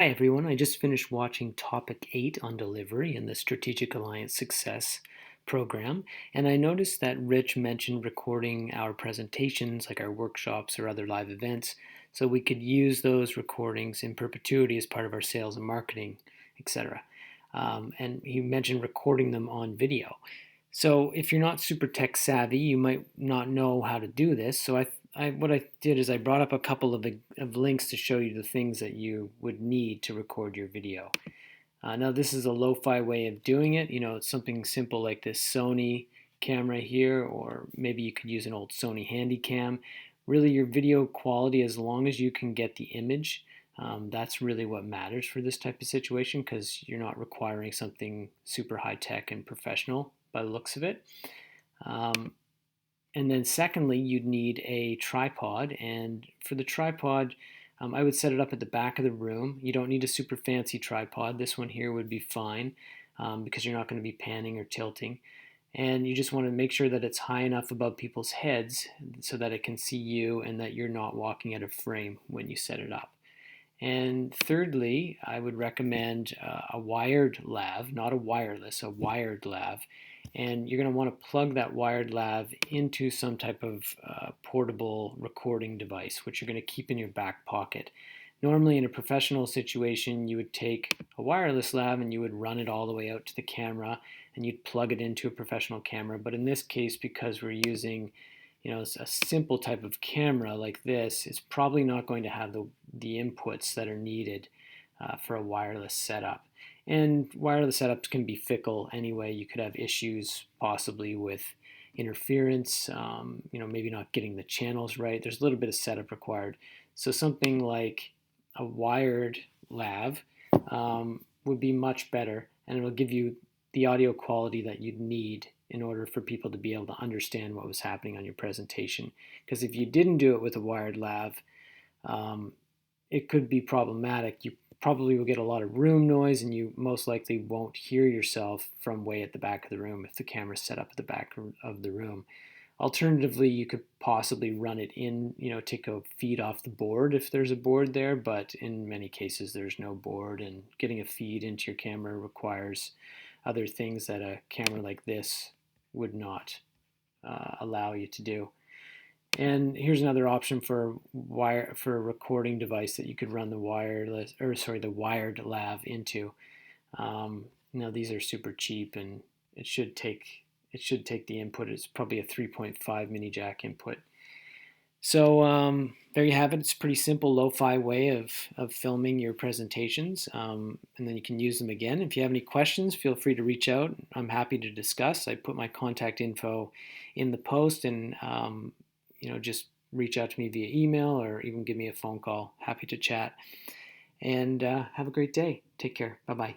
Hi everyone, I just finished watching Topic 8 on delivery in the Strategic Alliance Success program, and I noticed that Rich mentioned recording our presentations, like our workshops or other live events, so we could use those recordings in perpetuity as part of our sales and marketing, etc. And he mentioned recording them on video. So if you're not super tech savvy, you might not know how to do this. So what I did is I brought up a couple of links to show you the things that you would need to record your video. Now this is a lo-fi way of doing it. You know, it's something simple like this Sony camera here, or maybe you could use an old Sony Handycam. Really, your video quality, as long as you can get the image, that's really what matters for this type of situation, because you're not requiring something super high tech and professional by the looks of it. And then secondly, you'd need a tripod. And for the tripod, I would set it up at the back of the room. You don't need a super fancy tripod. This one here would be fine because you're not going to be panning or tilting. And you just want to make sure that it's high enough above people's heads so that it can see you and that you're not walking out of frame when you set it up. And thirdly, I would recommend a wired lav, not a wireless, a wired lav. And you're going to want to plug that wired lav into some type of portable recording device, which you're going to keep in your back pocket. Normally, in a professional situation, you would take a wireless lav and you would run it all the way out to the camera and you'd plug it into a professional camera. But in this case, because we're using a simple type of camera like this, it's probably not going to have the inputs that are needed for a wireless setup. And wireless setups can be fickle anyway. You could have issues possibly with interference, maybe not getting the channels right. There's a little bit of setup required. So something like a wired lav would be much better, and it'll give you the audio quality that you'd need in order for people to be able to understand what was happening on your presentation. Because if you didn't do it with a wired lav, it could be problematic. You probably will get a lot of room noise, and you most likely won't hear yourself from way at the back of the room if the camera's set up at the back of the room. Alternatively, you could possibly run it in, take a feed off the board if there's a board there, but in many cases there's no board, and getting a feed into your camera requires other things that a camera like this would not allow you to do. And here's another option for a recording device that you could run the wired lav into. These are super cheap, and it should take the input. It's probably a 3.5 mini jack input. So there you have it. It's a pretty simple lo-fi way of filming your presentations, and then you can use them again. If you have any questions, feel free to reach out. I'm happy to discuss. I put my contact info in the post, and just reach out to me via email or even give me a phone call. Happy to chat. And have a great day. Take care. Bye-bye.